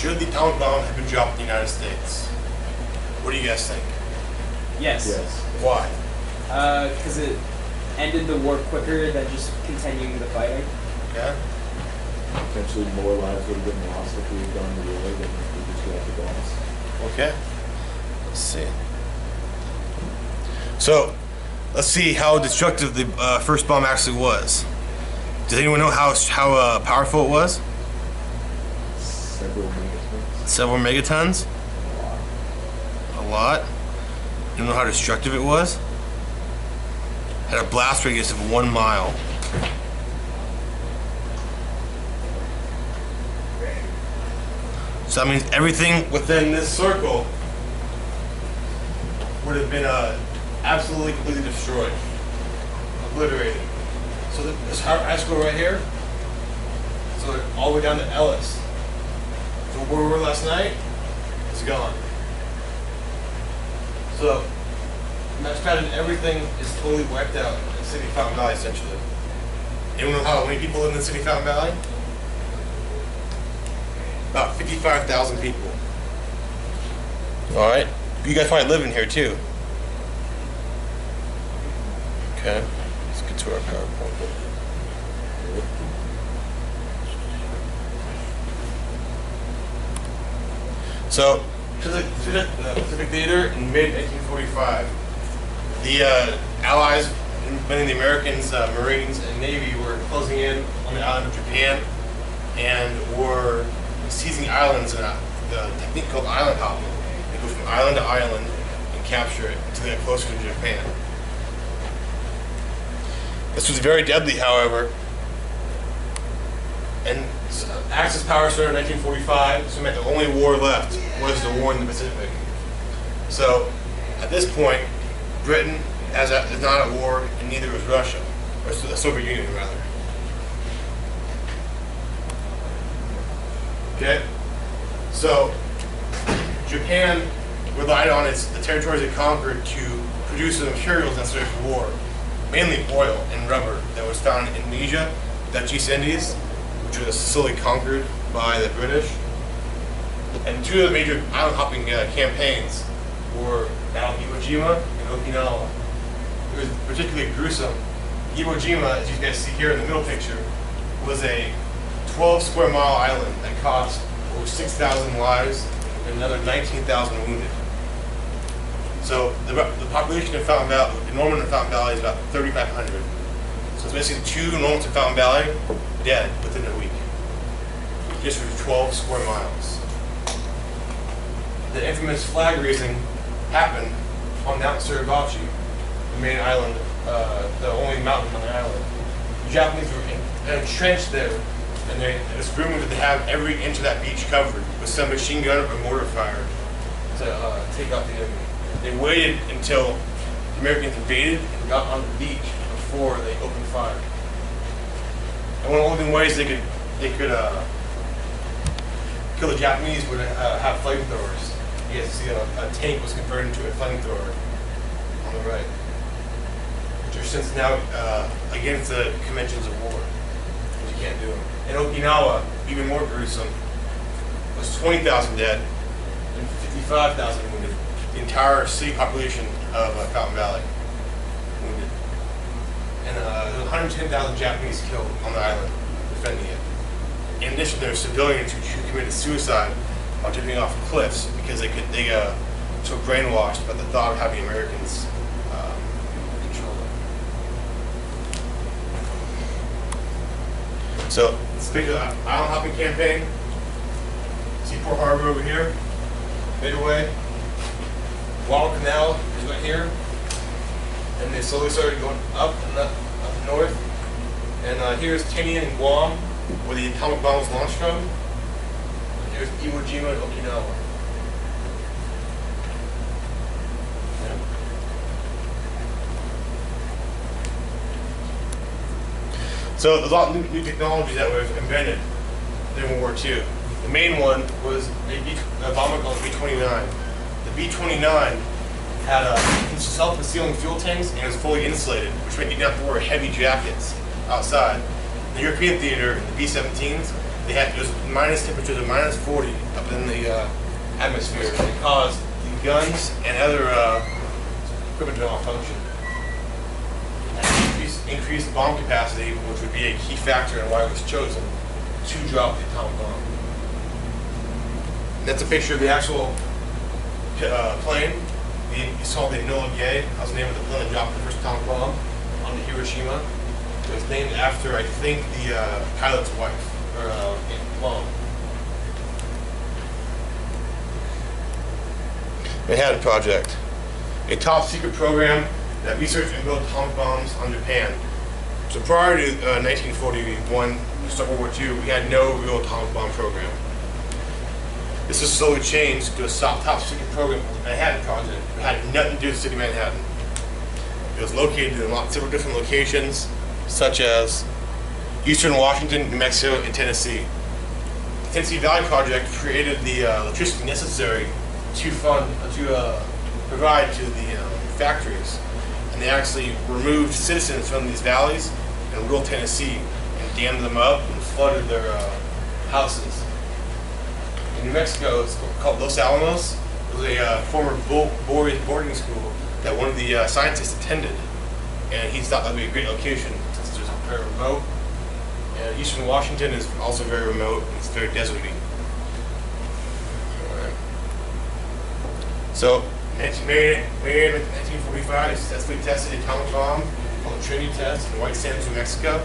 should the atomic bomb have been dropped in the United States? What do you guys think? Yes. Yes. Why? Because it ended the war quicker than just continuing the fighting. Yeah? Potentially more lives would have been lost if we had gone to war than if we just got the bombs. Okay. Let's see. So, let's see how destructive the first bomb actually was. Does anyone know how powerful it was? Several megatons. Several megatons? A lot. You don't know how destructive it was? Had a blast radius of 1 mile. So that means everything within this circle would have been absolutely completely destroyed, obliterated. So this high school right here, so all the way down to Ellis. So where we were last night is gone. So match pattern, everything is totally wiped out in the city of Fountain Valley, essentially. Anyone know how many people live in the city of Fountain Valley? About 55,000 people. All right, you guys probably live in here too. Okay, let's get to our PowerPoint. So, to the Pacific Theater in mid-1845, the Allies, many of the Americans, Marines, and Navy were closing in on the island of Japan and were seizing islands in a technique called island hopping. They go from island to island and capture it until they get closer to Japan. This was very deadly, however, and Axis power started in 1945, so it meant the only war left was the war in the Pacific. So, at this point, Britain is not at war, and neither is Russia, or the Soviet Union, rather. Okay? So, Japan relied on the territories it conquered to produce the materials necessary for war, mainly oil and rubber that was found in Indonesia, Dutch East Indies, which was slowly conquered by the British. And two of the major island hopping campaigns were Battle of Iwo Jima and Okinawa. It was particularly gruesome. Iwo Jima, as you guys see here in the middle picture, was a 12 square mile island that cost over 6,000 lives and another 19,000 wounded. So the population of Fountain Valley, the Norman in Fountain Valley is about 3,500. So it's basically 2 Normans in Fountain Valley dead within a week, just for 12 square miles. The infamous flag raising happened on Mount Suribachi, the main island, the only mountain on the island. The Japanese were entrenched there, and it was rumored that they have every inch of that beach covered with some machine gun or mortar fire to take out the enemy. They waited until the Americans invaded and got on the beach before they opened fire. And one of the only ways they could kill the Japanese would have flamethrowers. You guys see a tank was converted into a flamethrower on the right, which are since now against the conventions of war, which you can't do them. In Okinawa, even more gruesome, was 20,000 dead and 55,000 wounded. The entire city population of Fountain Valley wounded. And 110,000 Japanese killed on the island defending it. In addition, there were civilians who committed suicide while jumping off cliffs because they so brainwashed by the thought of having Americans control them. So, speaking of the island hopping campaign, Seaport Harbor over here, Midway, Guadalcanal is right here, and they slowly started going up and up north. And here's Tinian and Guam, where the atomic bomb was launched from. And here's Iwo Jima and Okinawa. So there's a lot of new technologies that were invented during World War II. The main one was a bomber called the B-29. The B-29 had self-sealing fuel tanks and it was fully insulated, which meant you didn't have to wear heavy jackets outside. The European theater, the B-17s, it was minus temperatures of minus 40 up in the atmosphere. It caused the guns and other equipment to malfunction. And increased bomb capacity, which would be a key factor in why it was chosen to drop the atomic bomb. And that's a picture of the actual plane. You saw the Enola Gay. That was the name of the plane that dropped the first atomic bomb on Hiroshima. It was named after, I think, the pilot's wife, or mom. Manhattan Project, a top secret program that researched and built atomic bombs on Japan. So prior to 1941, start World War II, we had no real atomic bomb program. This was slowly changed to a top secret program called the Manhattan Project. It had nothing to do with the city of Manhattan. It was located in several different locations, such as Eastern Washington, New Mexico, and Tennessee. The Tennessee Valley Project created the electricity necessary to provide to the factories, and they actually removed citizens from these valleys in rural Tennessee and dammed them up and flooded their houses. In New Mexico, it's called Los Alamos. It was a former boarding school that one of the scientists attended, and he thought that would be a great location since it's very remote. And Eastern Washington is also very remote, and it's very deserty. So, May 1945, they successfully tested the atomic bomb called the Trinity test in White Sands, New Mexico,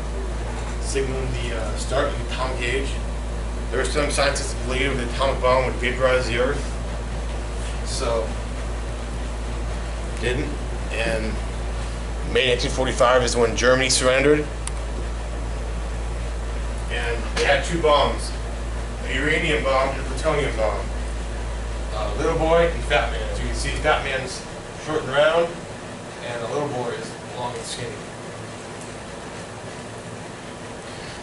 signaling the start of the atomic age. There were some scientists that believed the atomic bomb would vaporize the Earth, so it didn't. And May 1945 is when Germany surrendered, and they had two bombs: a uranium bomb and a plutonium bomb. Little Boy and Fat Man. As you can see, Fat Man's short and round, and the Little Boy is long and skinny.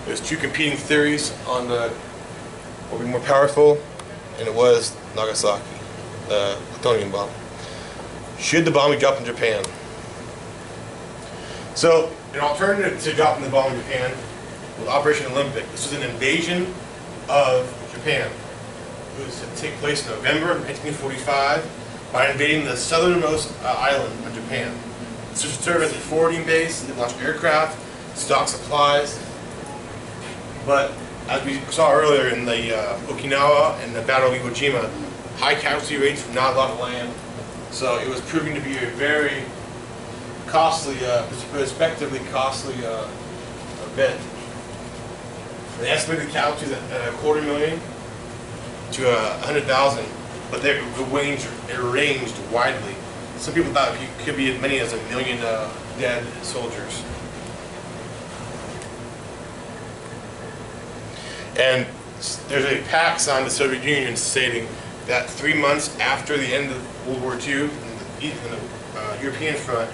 There's two competing theories on what would be more powerful, and it was Nagasaki, the plutonium bomb. Should the bomb be dropped in Japan? So, an alternative to dropping the bomb in Japan was Operation Olympic. This was an invasion of Japan. It was to take place in November of 1945 by invading the southernmost island of Japan. This would serve as a forwarding base. They launched aircraft, stock supplies. But as we saw earlier in the Okinawa and the Battle of Iwo Jima, high casualty rates from not a lot of land. So it was proving to be a very costly, prospectively costly event. They estimated casualties at 250,000 to 100,000, but it ranged widely. Some people thought it could be as many as 1 million dead soldiers. And there's a pact signed with the Soviet Union stating that 3 months after the end of World War II, in the European front,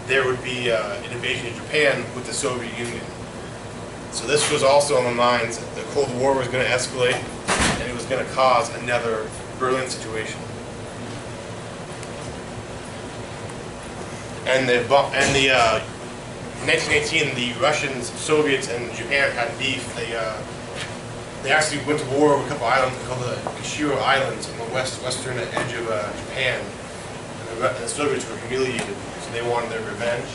there would be an invasion of Japan with the Soviet Union. So this was also on the minds that the Cold War was going to escalate, and it was going to cause another Berlin situation. And in 1918, the Russians, Soviets, and Japan had beef. They actually went to war with a couple islands called the Kyushu Islands on the western edge of Japan. And the Soviets were humiliated, so they wanted their revenge.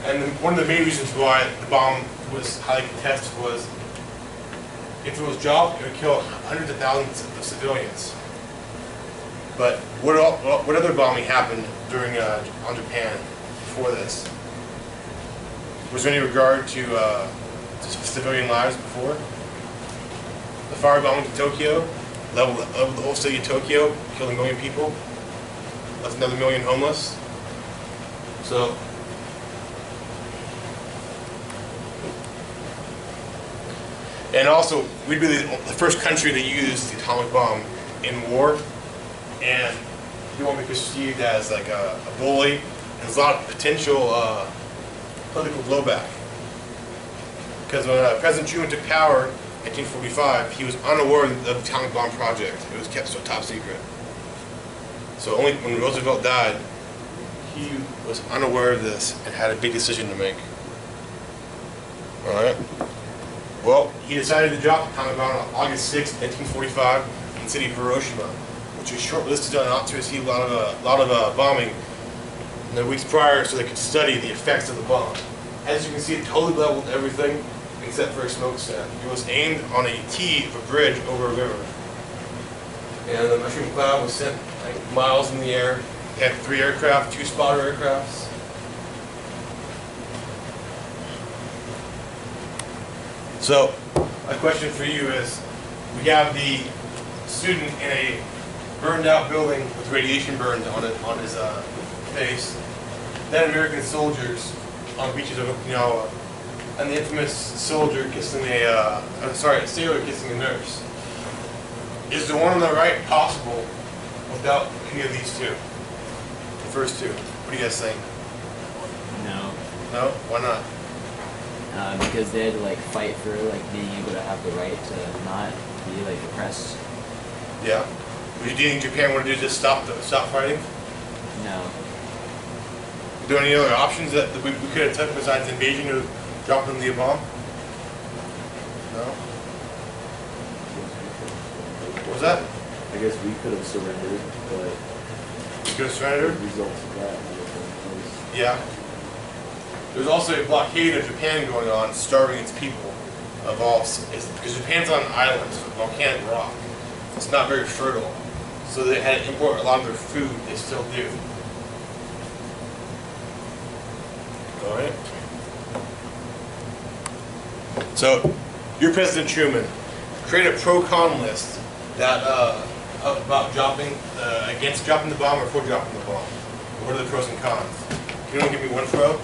And one of the main reasons why the bomb was highly contested was if it was dropped, it would kill hundreds of thousands of civilians. But what other bombing happened during on Japan before this? Was there any regard to civilian lives before? The firebombing to Tokyo leveled the whole city of Tokyo, killed 1 million people, left another 1 million homeless. So, and also, we'd be the first country to use the atomic bomb in war, and you won't be perceived as like a bully. And there's a lot of potential political blowback. Because when President Truman took power in 1945, he was unaware of the atomic bomb project. It was kept so top secret. So only when Roosevelt died, he was unaware of this and had a big decision to make. All right. Well, he decided to drop the atomic bomb on August 6, 1945, in the city of Hiroshima, which was shortlisted not to receive a lot of bombing in the weeks prior, so they could study the effects of the bomb. As you can see, it totally leveled everything except for a smokestack. It was aimed on a T of a bridge over a river, and the mushroom cloud was sent like miles in the air. They had 3 aircraft, 2 spotter aircrafts. So, my question for you is, we have the student in a burned out building with radiation burns on his face, then American soldiers on beaches of Okinawa, and the infamous soldier kissing a sailor kissing a nurse. Is the one on the right possible without any of these two? The first two. What do you guys think? No. No? Why not? Because they had to like fight for like being able to have the right to not be like oppressed. Yeah. Do you think Japan would do just stop fighting? No. Are there any other options that we could have took besides invasion or dropping the bomb? No? What was that? I guess we could have surrendered, but You could have the surrendered? results of that would have been worse. Yeah. There's also a blockade of Japan going on, starving its people of all, because Japan's on an island, it's a volcanic rock. It's not very fertile. So they had to import a lot of their food, they still do. Alright. So, you're President Truman. Create a pro-con list that about dropping, against dropping the bomb or for dropping the bomb. What are the pros and cons? Can you only give me one pro?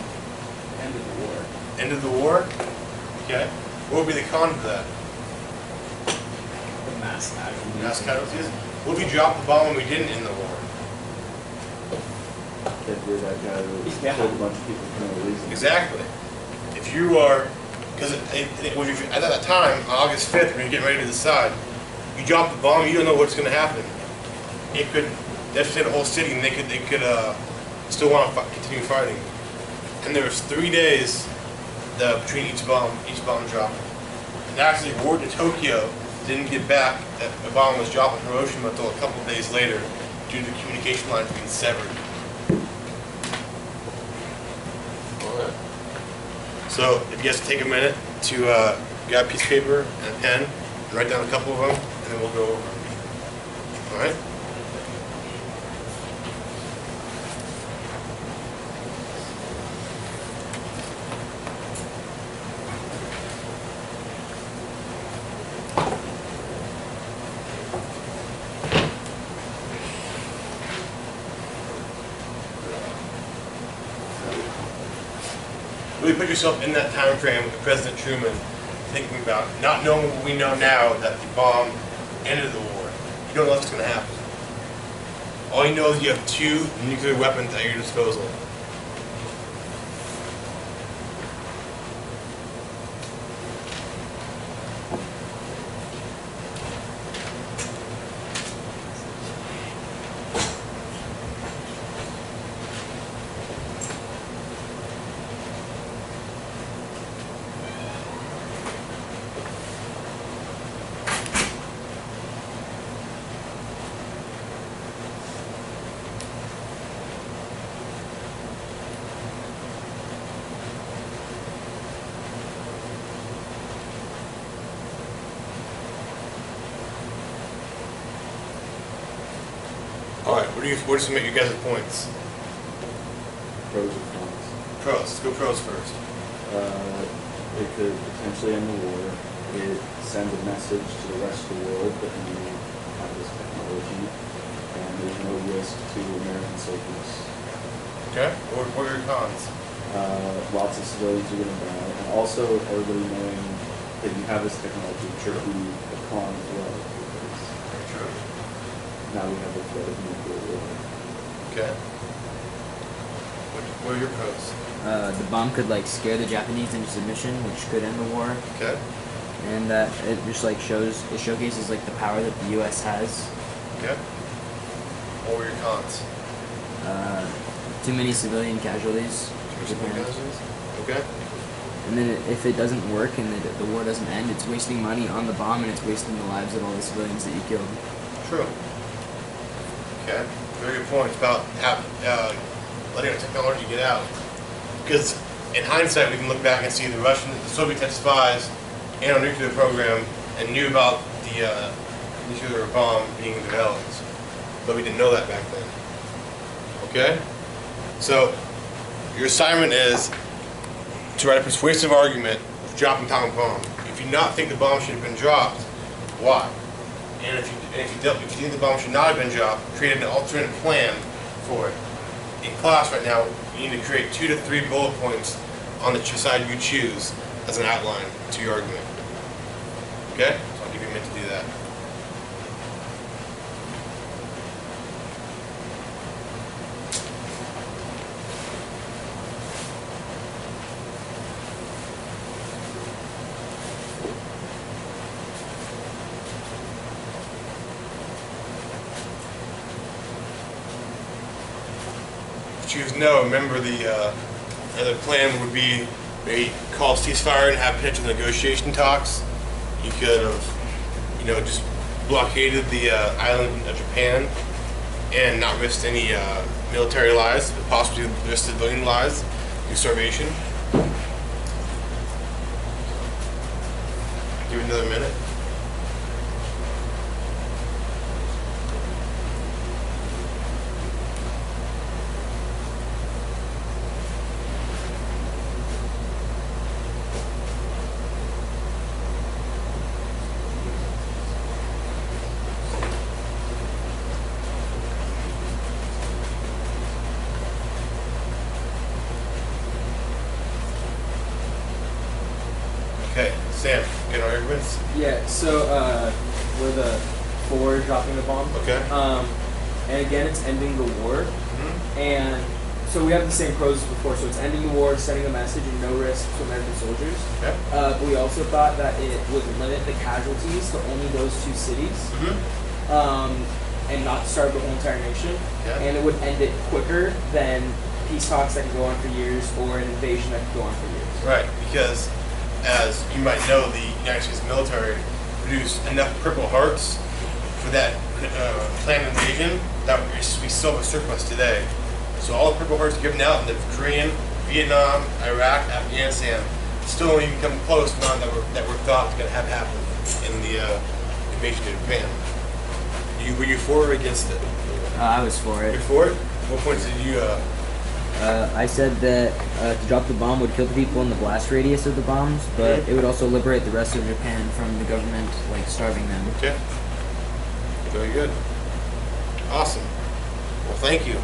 End of the war. End of the war? Okay. What would be the con for that? Mass casualties. Mass casualties? What if we dropped the bomb and we didn't end the war? That you're that guy who Yeah. killed a bunch of people for no reason. Exactly. If you are, because at that time, on August 5th, when you're getting ready to decide, you drop the bomb, you don't know what's going to happen. It could devastate the whole city, and they could still want to continue fighting. And there was 3 days between each bomb drop. And actually, word to Tokyo didn't get back that the bomb was dropped in Hiroshima until a couple of days later, due to the communication lines being severed. Alright. So, if you guys take a minute to grab a piece of paper and a pen, and write down a couple of them, and then we'll go over. Alright? Really put yourself in that time frame with President Truman, thinking about not knowing what we know now, that the bomb ended the war. You don't know what's going to happen. All you know is you have 2 nuclear weapons at your disposal. Alright, what are some of you guys' points? Pros and cons. Pros. Let's go pros first. It could potentially end the war. It sends a message to the rest of the world that we have this technology, and there's no risk to American safety. Okay. What are your cons? Lots of civilians are going to die, and also everybody knowing that you have this technology should be a con as well, because Very true. now we have the threat of nuclear war. Okay. What are your pros? The bomb could like scare the Japanese into submission, which could end the war. Okay. And it just like showcases like the power that the U.S. has. Okay. What were your cons? Too many civilian casualties. Your casualties? Okay. And then if it doesn't work and the war doesn't end, it's wasting money on the bomb and it's wasting the lives of all the civilians that you killed. True. Okay, very good point. It's about letting our technology get out. Because in hindsight, we can look back and see the Soviets had spies and our nuclear program and knew about the nuclear bomb being developed. But we didn't know that back then. Okay? So, your assignment is to write a persuasive argument for dropping atomic bomb. If you not think the bomb should have been dropped, why? And if you think the bomb should not have been dropped, create an alternate plan for it. In class right now, you need to create 2 to 3 bullet points on the side you choose as an outline to your argument. Okay? So I'll give you a minute to do that. Choose no. Remember, the other plan would be a call ceasefire and have potential negotiation talks. You could have, just blockaded the island of Japan and not risked any military lives, but possibly risked civilian lives through starvation. Give it another minute. Okay, Sam, get our arguments? Yeah, so we're the for dropping the bomb. Okay. And again, it's ending the war. Mm-hmm. And so we have the same pros as before. So it's ending the war, sending a message, and no risk to American soldiers. Okay. But we also thought that it would limit the casualties to only those 2 cities. Mm-hmm. And not starve the whole entire nation. Yeah. And it would end it quicker than peace talks that can go on for years or an invasion that can go on for years. Right, because as you might know, the United States military produced enough Purple Hearts for that planned invasion that we still have a surplus today. So all the Purple Hearts given out in the Korean, Vietnam, Iraq, Afghanistan still don't even come close to none that were thought was going to have happened in the invasion of Japan. Were you for or against it? I was for it. You're for it? What points did you? I said that to drop the bomb would kill the people in the blast radius of the bombs, but it would also liberate the rest of Japan from the government, starving them. Okay. Very good. Awesome. Well, thank you.